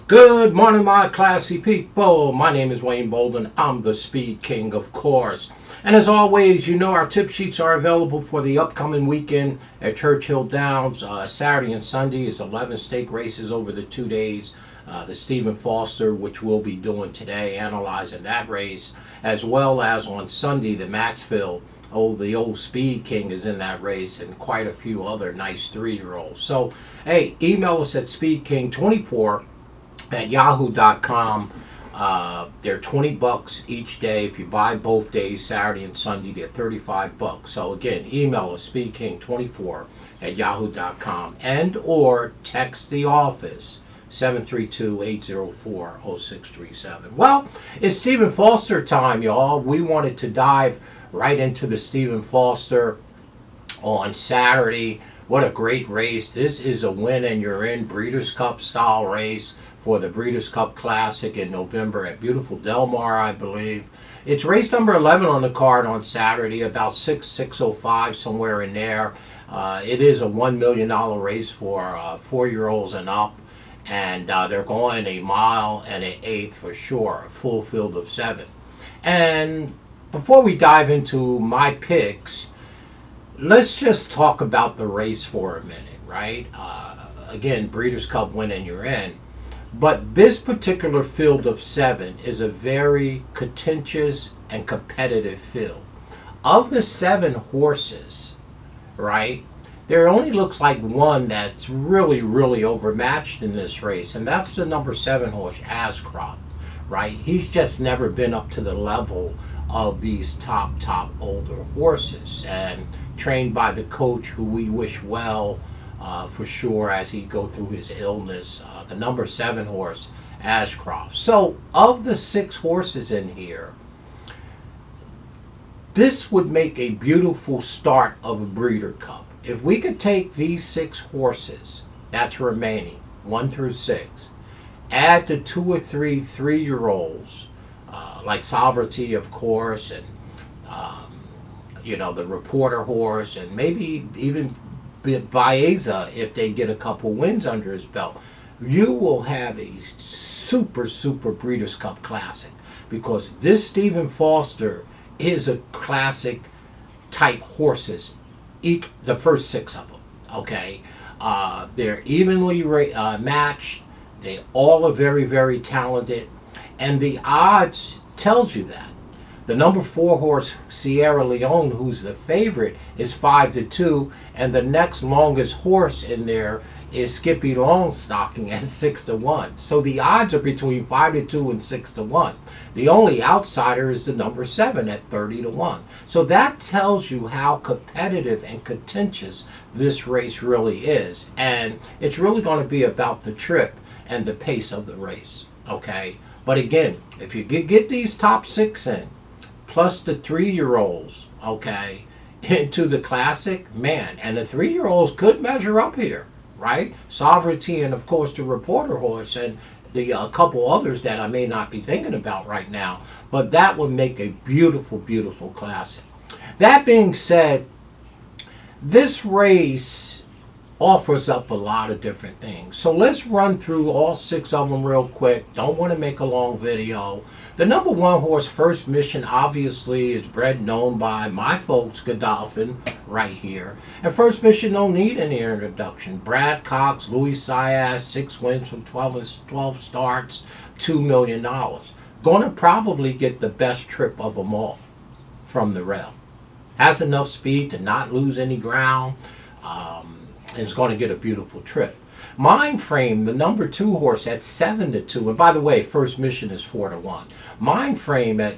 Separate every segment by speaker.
Speaker 1: Good morning, my classy people. My name is Wayne Bolden. I'm the Speed King, of course. And as always, you know our tip sheets are available for the upcoming weekend at Churchill Downs. Saturday and Sunday is 11 stake races over the 2 days. The Stephen Foster, which we'll be doing today, analyzing that race, as well as on Sunday, the Maxfield. The old Speed King is in that race, and quite a few other nice 3-year-olds. So, hey, email us at speedking24 at yahoo.com. They're $20 each day. If you buy both days, Saturday and Sunday, they're $35. So again, email us speedking24 at yahoo.com and or text the office 732-804-0637. Well, it's Stephen Foster time, y'all. We wanted to dive right into the Stephen Foster on Saturday. What a great race. This is a win and you're in Breeders' Cup style race for the Breeders' Cup Classic in November at beautiful Del Mar, I believe. It's race number 11 on the card on Saturday, about 6:05, somewhere in there. It is a $1 million race for 4-year-olds and up, and they're going a mile and an eighth for sure, a full field of 7. And before we dive into my picks, let's just talk about the race for a minute, right? Again, Breeders' Cup win and you're in. But this particular field of 7 is a very contentious and competitive field. Of the 7 horses, right, there only looks like one that's really, really overmatched in this race, and that's the number 7 horse, Ascroft, right? He's just never been up to the level of these top older horses, and trained by the coach who we wish well for sure as he go through his illness, the number 7 horse, Ashcroft. So of the 6 horses in here, this would make a beautiful start of a Breeder Cup. If we could take these 6 horses that's remaining, 1 through 6, add the 2 or 3 3-year-olds, like Sovereignty, of course, and the Reporter horse, and maybe even Baeza if they get a couple wins under his belt, you will have a super Breeders' Cup Classic, because this Stephen Foster is a classic type horses, the first 6 of them, okay? They're evenly matched. They all are very talented, and the odds tells you that. The number 4 horse, Sierra Leone, who's the favorite, is 5-2, and the next longest horse in there is Skippy Longstocking at 6-1. So the odds are between 5-2 and 6-1. The only outsider is the number 7 at 30-1. So that tells you how competitive and contentious this race really is, and it's really going to be about the trip and the pace of the race. Okay, but again, if you get these top 6 in, plus the 3-year-olds, okay, into the Classic, man, and the 3-year-olds could measure up here, right? Sovereignty and, of course, the Reporter horse and the couple others that I may not be thinking about right now, but that would make a beautiful Classic. That being said, this race offers up a lot of different things. So let's run through all 6 of them real quick. Don't want to make a long video. The number 1 horse, First Mission, obviously is bred known by my folks, Godolphin, right here. And First Mission don't need any introduction. Brad Cox, Louis Sias, 6 wins from 12 starts, $2 million. Going to probably get the best trip of them all from the rail. Has enough speed to not lose any ground. Is going to get a beautiful trip. Mind Frame, the number 2 horse at 7-2, and by the way, First Mission is 4-1. Mind Frame at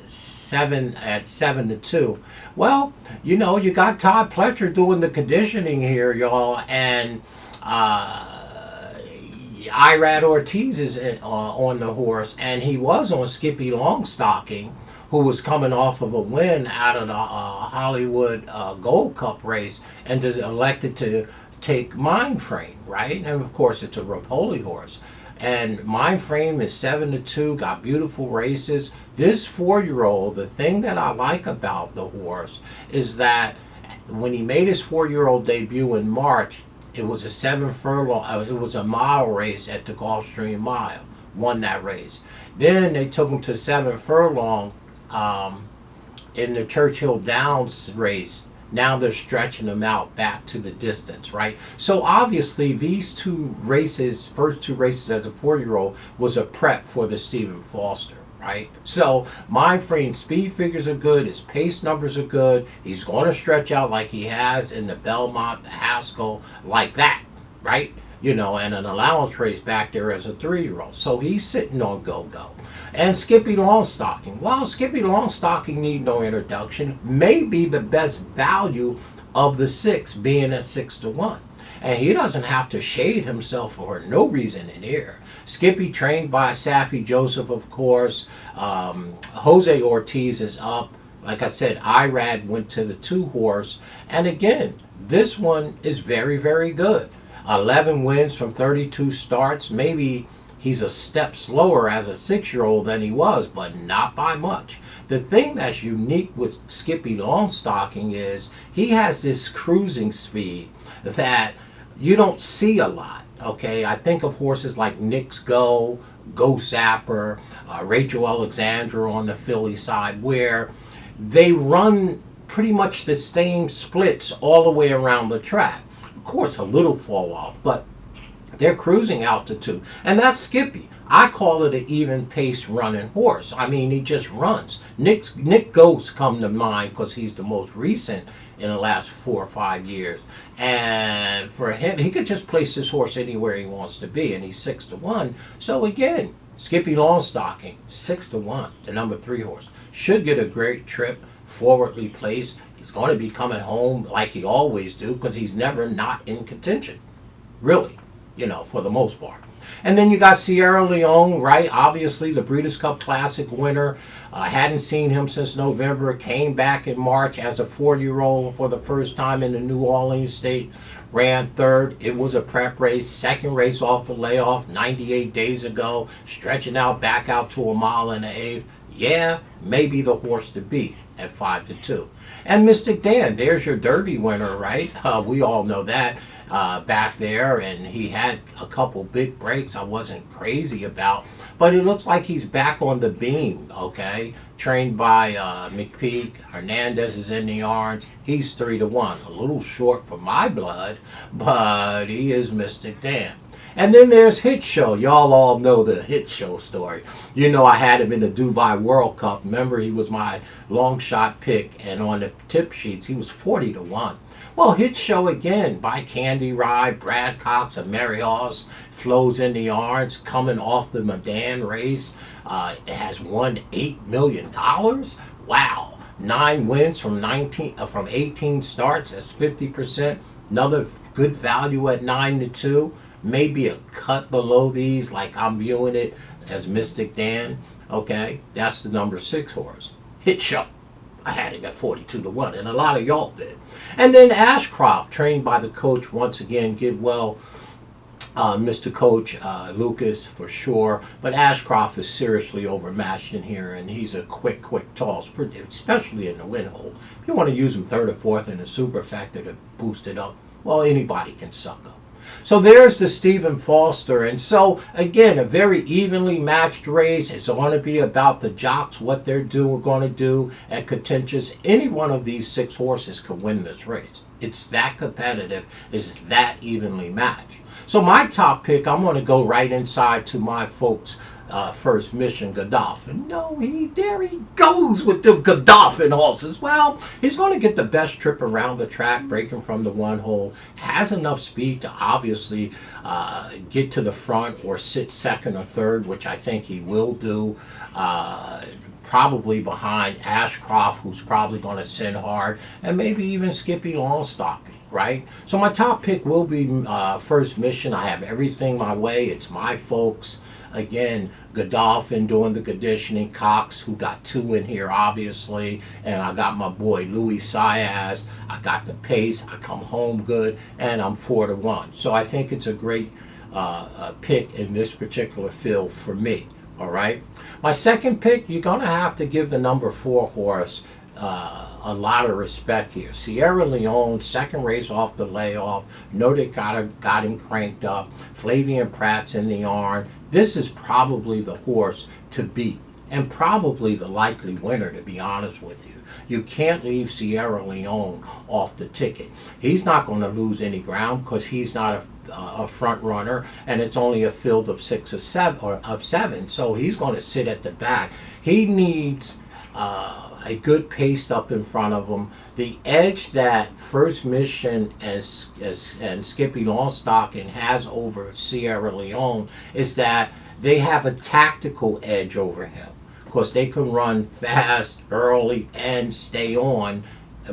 Speaker 1: 7-2. Well, you got Todd Pletcher doing the conditioning here, y'all, and Irad Ortiz is on the horse, and he was on Skippy Longstocking, who was coming off of a win out of the Hollywood Gold Cup race, and is elected to take Mind Frame, right? And of course, it's a Rapoli horse. And Mind Frame is 7-2, got beautiful races. This 4-year-old, the thing that I like about the horse is that when he made his 4-year-old debut in March, It was a 7 furlong. It was a mile race at the Gulfstream Mile. Won that race. Then they took him to 7 furlong in the Churchill Downs race. Now they're stretching him out back to the distance, right? So obviously these two races, first two races as a 4-year-old, was a prep for the Stephen Foster, right? So mind frame speed figures are good, his pace numbers are good, he's going to stretch out like he has in the Belmont, the Haskell, like that, right? You know, and an allowance race back there as a 3-year-old. So he's sitting on go-go. And Skippy Longstocking. Well, Skippy Longstocking need no introduction. Maybe the best value of the 6 being a 6-1. And he doesn't have to shade himself for no reason in here. Skippy trained by Safi Joseph, of course. Jose Ortiz is up. Like I said, Irad went to the 2-horse. And again, this one is very, very good. 11 wins from 32 starts. Maybe he's a step slower as a 6-year-old than he was, but not by much. The thing that's unique with Skippy Longstocking is he has this cruising speed that you don't see a lot, okay? I think of horses like Nick's Go Sapper, Rachel Alexandra on the filly side, where they run pretty much the same splits all the way around the track. Of course, a little fall off, but they're cruising altitude. And that's Skippy. I call it an even pace running horse. I mean, he just runs. Nick Ghost come to mind because he's the most recent in the last 4 or 5 years. And for him, he could just place this horse anywhere he wants to be, and he's 6-1. So again, Skippy Longstocking, 6-1, the number 3 horse. Should get a great trip, forwardly placed. He's going to be coming home like he always do because he's never not in contention, really, you know, for the most part. And then you got Sierra Leone, right? Obviously, the Breeders' Cup Classic winner. Hadn't seen him since November. Came back in March as a 40-year-old for the first time in the New Orleans State. Ran 3rd. It was a prep race. 2nd race off the layoff 98 days ago. Stretching out back out to a 1.125 miles. Yeah, maybe the horse to beat at 5-2. And Mystic Dan, there's your Derby winner, right? We all know that back there, and he had a couple big breaks I wasn't crazy about, but it looks like he's back on the beam, okay? Trained by McPeak. Hernandez is in the yards. He's 3-1. A little short for my blood, but he is Mystic Dan. And then there's Hit Show. Y'all all know the Hit Show story. You know I had him in the Dubai World Cup. Remember, he was my long shot pick, and on the tip sheets, he was 40-1. Well, Hit Show again by Candy Rye, Brad Cox, and Mary Hoss, flows in the yards, coming off the Medan race. It has won $8 million. Wow. 9 wins from 18 starts. That's 50%. Another good value at 9-2. Maybe a cut below these, like I'm viewing it as Mystic Dan. Okay, that's the number 6 horse. Hit Show. I had him at 42-1, and a lot of y'all did. And then Ashcroft, trained by the coach once again. Give well, Mr. Coach Lucas for sure. But Ashcroft is seriously overmatched in here, and he's a quick toss, especially in the win hole. If you want to use him 3rd or 4th in a superfecta to boost it up, well, anybody can suck up. So there's the Stephen Foster. And so, again, a very evenly matched race. It's going to be about the jocks, what they're going to do at contentious. Any one of these 6 horses can win this race. It's that competitive. It's that evenly matched. So my top pick, I'm going to go right inside to my folks' first mission, Godolphin. No, there he goes with the Godolphin horses. Well, he's going to get the best trip around the track, breaking from the 1 hole. Has enough speed to obviously get to the front or sit 2nd or 3rd, which I think he will do. Probably behind Ashcroft, who's probably going to send hard, and maybe even Skippy Longstocking, right? So my top pick will be First Mission. I have everything my way. It's my folks. Again, Godolphin doing the conditioning, Cox, who got 2 in here, obviously, and I got my boy Louis Saez. I got the pace. I come home good, and I'm 4-1. So I think it's a great pick in this particular field for me. All right. My second pick, you're going to have to give the number 4 horse a lot of respect here. Sierra Leone, second race off the layoff. Know they got him cranked up. Flavian Pratt's in the arm. This is probably the horse to beat, and probably the likely winner, to be honest with you. You can't leave Sierra Leone off the ticket. He's not going to lose any ground because he's not a front runner, and it's only a field of 6 or 7, or of 7. So he's going to sit at the back. He needs a good pace up in front of him. The edge that First Mission and Skippy Longstocking has over Sierra Leone is that they have a tactical edge over him. Of course, they can run fast, early, and stay on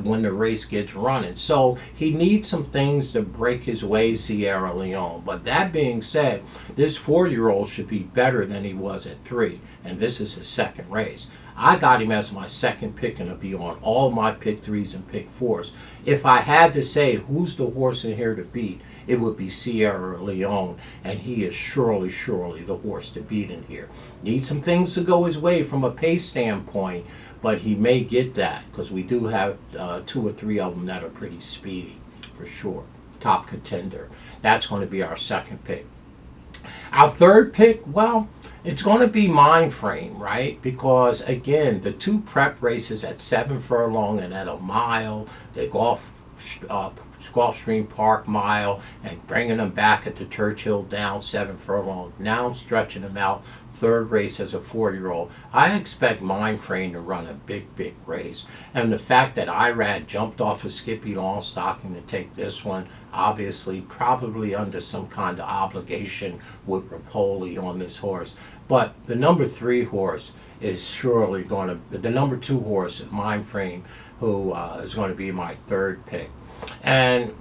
Speaker 1: when the race gets running. So he needs some things to break his way, Sierra Leone. But that being said, this 4-year-old should be better than he was at 3. And this is his second race. I got him as my second pick, and it'll be on all my pick 3s and pick 4s. If I had to say who's the horse in here to beat, it would be Sierra Leone, and he is surely the horse to beat in here. Needs some things to go his way from a pace standpoint, but he may get that because we do have 2 or 3 of them that are pretty speedy for sure. Top contender. That's going to be our second pick. Our third pick, well, it's going to be Mind Frame, right? Because, again, the 2 prep races at 7 furlong and at a mile, the Gulfstream Park mile, and bringing them back at the Churchill down 7 furlong, now stretching them out, third race as a 4-year-old. I expect Mind Frame to run a big race. And the fact that Irad jumped off of Skippy Longstocking to take this one, obviously probably under some kind of obligation with Rapoli on this horse. But the number 3 horse is surely going to, the number 2 horse, Mind Frame, who is going to be my third pick. And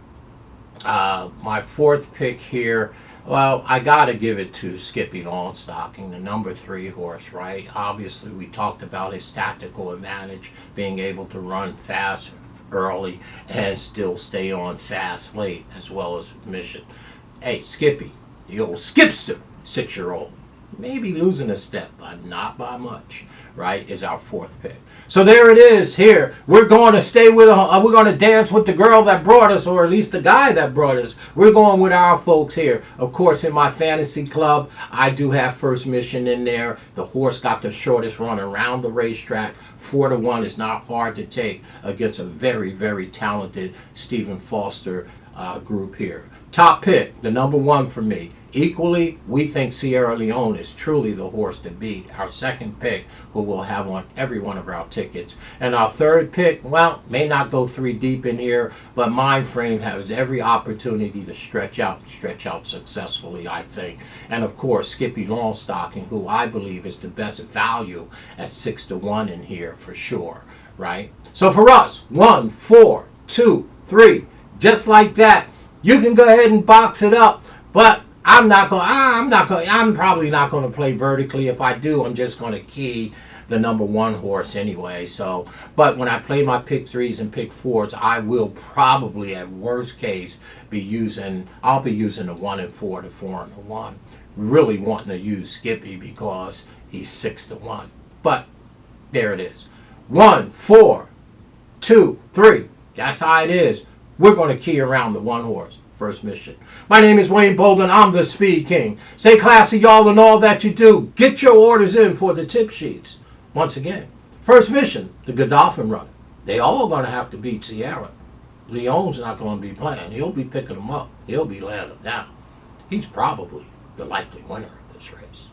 Speaker 1: my fourth pick here, well, I got to give it to Skippy Longstocking, the number 3 horse, right? Obviously, we talked about his tactical advantage, being able to run fast early and still stay on fast late, as well as Mission. Hey, Skippy, the old Skipster, 6-year-old. Maybe losing a step, but not by much, right, is our fourth pick. So there it is here. We're going to stay with, we're going to dance with the girl that brought us, or at least the guy that brought us. We're going with our folks here. Of course, in my fantasy club, I do have First Mission in there. The horse got the shortest run around the racetrack. 4-1 is not hard to take against a very talented Stephen Foster group here. Top pick, the number 1 for me. Equally, we think Sierra Leone is truly the horse to beat. Our second pick, who we'll have on every one of our tickets. And our third pick, well, may not go 3 deep in here, but Mind Frame has every opportunity to stretch out successfully, I think. And of course, Skippy Longstocking, who I believe is the best value at 6-1 in here for sure, right? So for us, 1, 4, 2, 3, just like that. You can go ahead and box it up, but I'm probably not going to play vertically. If I do, I'm just going to key the number 1 horse anyway. So, but when I play my pick 3s and pick 4s, I will probably, at worst case, I'll be using the 1 and 4 to 4 and 1. Really wanting to use Skippy because he's 6-1. But there it is. 1, 4, 2, 3. That's how it is. We're going to key around the 1 horse. First Mission. My name is Wayne Bolden. I'm the Speed King. Stay classy, y'all, in all that you do. Get your orders in for the tip sheets. Once again, First Mission, the Godolphin runner. They all going to have to beat Sierra. Leone's not going to be playing. He'll be picking them up. He'll be laying them down. He's probably the likely winner of this race.